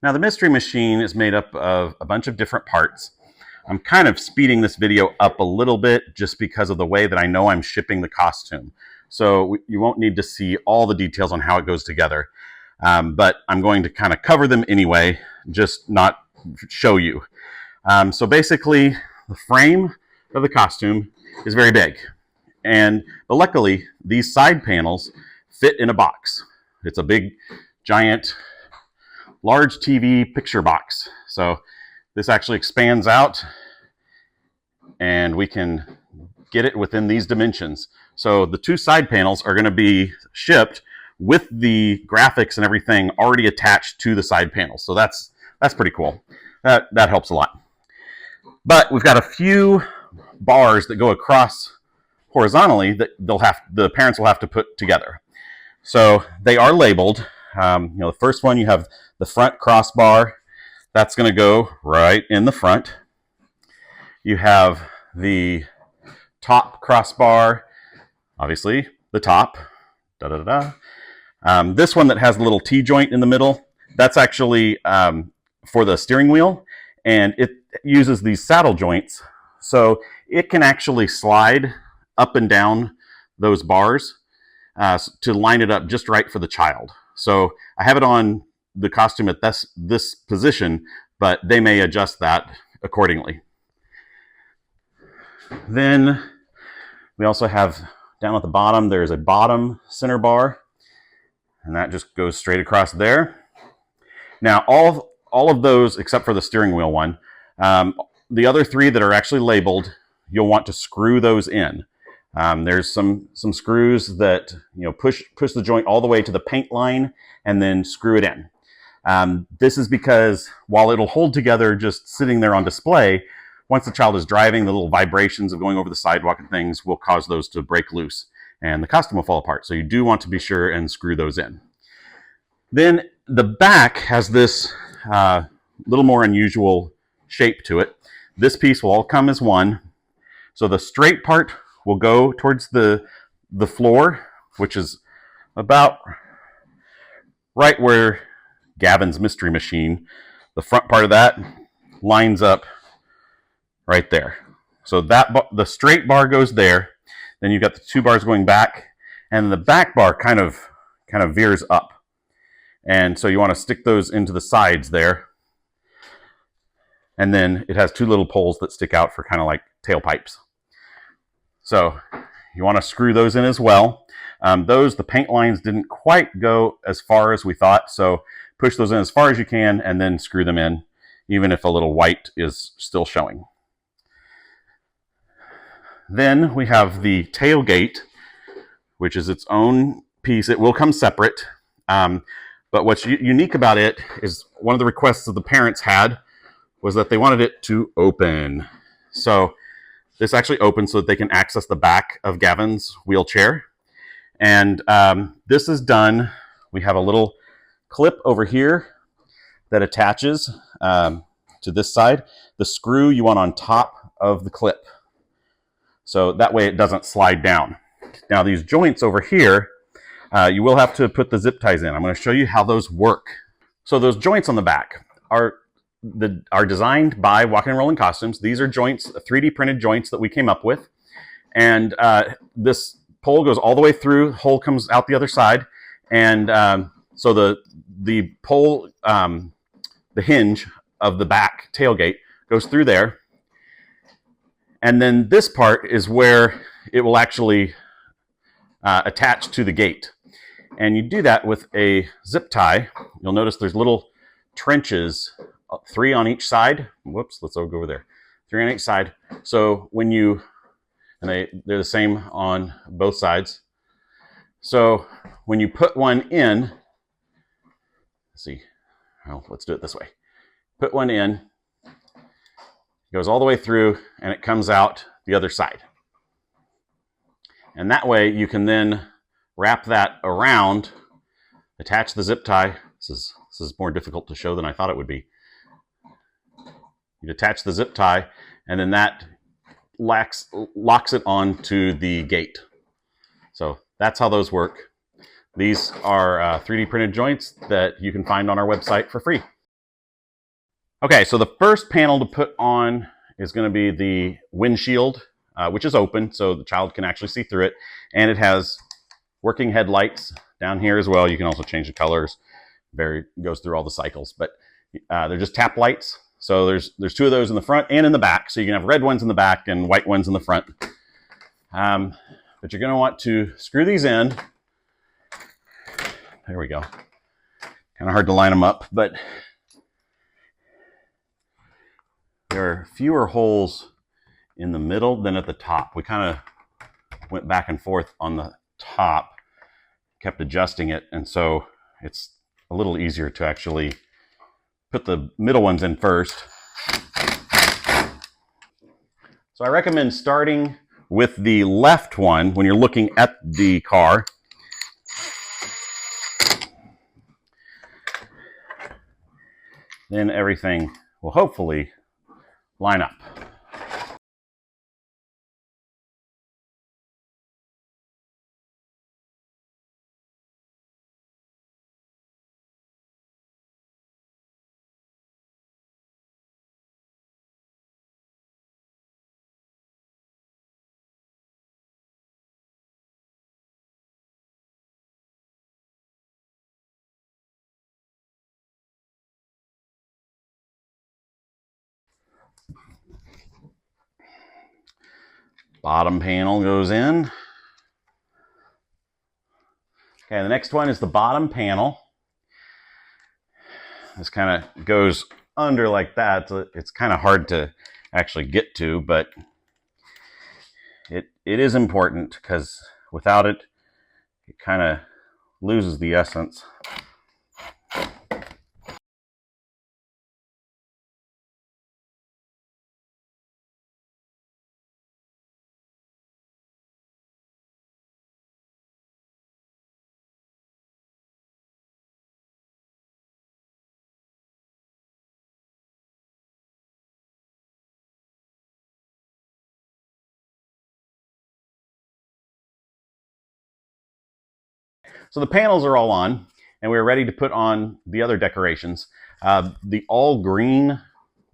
Now the mystery machine is made up of a bunch of different parts. I'm kind of speeding this video up a little bit just because of the way that I know I'm shipping the costume. So you won't need to see all the details on how it goes together. But I'm going to kind of cover them anyway, just not show you. So basically, the frame of the costume is very big. But luckily, these side panels fit in a box. It's a big, giant, large TV picture box. So this actually expands out and we can get it within these dimensions. So the two side panels are going to be shipped with the graphics and everything already attached to the side panels. So that's pretty cool. That helps a lot. But we've got a few bars that go across horizontally that the parents will have to put together. So they are labeled. The first one, you have the front crossbar. That's going to go right in the front. You have the top crossbar, obviously the top. This one that has a little T-joint in the middle, that's actually for the steering wheel, and it uses these saddle joints, so it can actually slide up and down those bars to line it up just right for the child. So I have it on the costume at this position, but they may adjust that accordingly. Then we also have down at the bottom, there's a bottom center bar, and that just goes straight across there. Now all of those, except for the steering wheel one, the other three that are actually labeled, you'll want to screw those in. There's some screws that push the joint all the way to the paint line and then screw it in. This is because while it'll hold together just sitting there on display, once the child is driving, the little vibrations of going over the sidewalk and things will cause those to break loose and the costume will fall apart. So you do want to be sure and screw those in. Then the back has this little more unusual shape to it. This piece will all come as one. So the straight part will go towards the floor, which is about right where Gavin's mystery machine, the front part of that lines up right there. So the straight bar goes there. Then you've got the two bars going back, and the back bar kind of veers up. And so you want to stick those into the sides there. And then it has two little poles that stick out for kind of like tailpipes. So you want to screw those in as well. The paint lines didn't quite go as far as we thought, so push those in as far as you can and then screw them in, even if a little white is still showing. Then we have the tailgate, which is its own piece. It will come separate, but what's unique about it is one of the requests that the parents had was that they wanted it to open. So this actually opens so that they can access the back of Gavin's wheelchair. And this is done. We have a little clip over here that attaches to this side. The screw you want on top of the clip. So that way it doesn't slide down. Now these joints over here, you will have to put the zip ties in. I'm going to show you how those work. So those joints on the back are designed by Walkin and Rollin Costumes. These are joints, 3D printed joints that we came up with. And this pole goes all the way through, hole comes out the other side. And so the pole, the hinge of the back tailgate goes through there. And then this part is where it will actually attach to the gate. And you do that with a zip tie. You'll notice there's little trenches, 3 on each side. Whoops, let's go over there. 3 on each side. So when they're the same on both sides. So when you put one in, let's do it this way. Put one in, it goes all the way through, and it comes out the other side. And that way you can then wrap that around, attach the zip tie. This is more difficult to show than I thought it would be. You attach the zip tie, and then that locks it onto the gate. So that's how those work. These are 3D printed joints that you can find on our website for free. Okay, so the first panel to put on is going to be the windshield, which is open, so the child can actually see through it. And it has working headlights down here as well. You can also change the colors. Goes through all the cycles, but they're just tap lights. So there's two of those in the front and in the back. So you can have red ones in the back and white ones in the front. But you're going to want to screw these in. There we go. Kind of hard to line them up, but there are fewer holes in the middle than at the top. We kind of went back and forth on the top, kept adjusting it, and so it's a little easier to actually put the middle ones in first. So I recommend starting with the left one when you're looking at the car. Then everything will hopefully line up. Bottom panel goes in. Okay, the next one is the bottom panel. This kind of goes under like that. So it's kind of hard to actually get to, but it is important because without it, it kind of loses the essence. So the panels are all on, and we're ready to put on the other decorations. The all green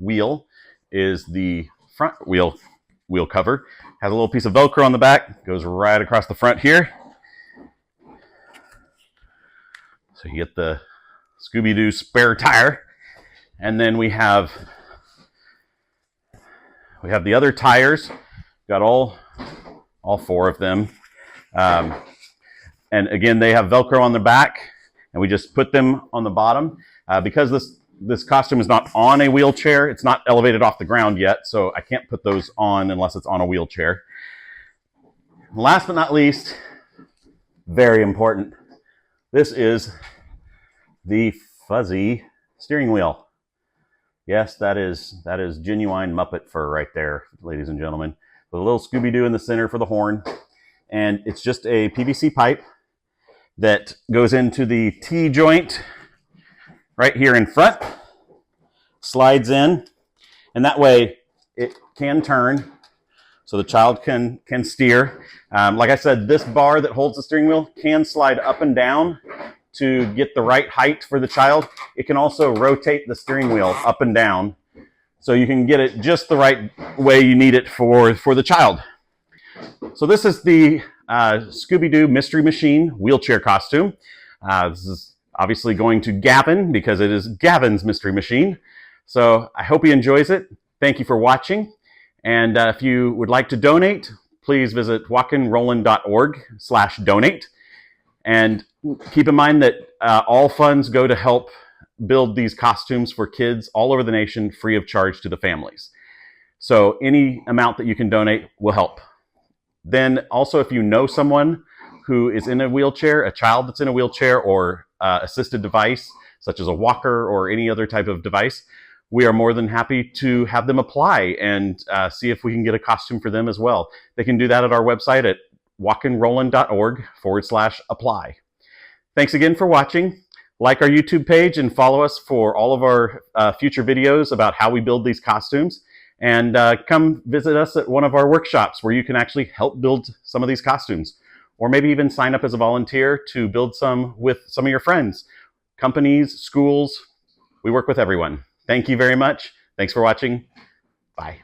wheel is the front wheel cover. Has a little piece of Velcro on the back, goes right across the front here. So you get the Scooby-Doo spare tire. And then we have the other tires. Got all four of them. And again, they have Velcro on the back, and we just put them on the bottom. Because this costume is not on a wheelchair, it's not elevated off the ground yet, so I can't put those on unless it's on a wheelchair. Last but not least, very important, this is the fuzzy steering wheel. Yes, that is genuine Muppet fur right there, ladies and gentlemen. With a little Scooby-Doo in the center for the horn. And it's just a PVC pipe that goes into the T-joint right here in front, slides in, and that way it can turn so the child can steer. Like I said, this bar that holds the steering wheel can slide up and down to get the right height for the child. It can also rotate the steering wheel up and down so you can get it just the right way you need it for the child. So this is the Scooby-Doo Mystery Machine wheelchair costume. This is obviously going to Gavin because it is Gavin's Mystery Machine. So I hope he enjoys it. Thank you for watching. And if you would like to donate, please visit walkinrollin.org/donate. And keep in mind that all funds go to help build these costumes for kids all over the nation free of charge to the families. So any amount that you can donate will help. Then also, if you know someone who is in a wheelchair, a child that's in a wheelchair or assisted device, such as a walker or any other type of device, we are more than happy to have them apply and see if we can get a costume for them as well. They can do that at our website at walkinrollin.org/apply. Thanks again for watching. Like our YouTube page and follow us for all of our future videos about how we build these costumes. And come visit us at one of our workshops where you can actually help build some of these costumes. Or maybe even sign up as a volunteer to build some with some of your friends, companies, schools. We work with everyone. Thank you very much. Thanks for watching. Bye.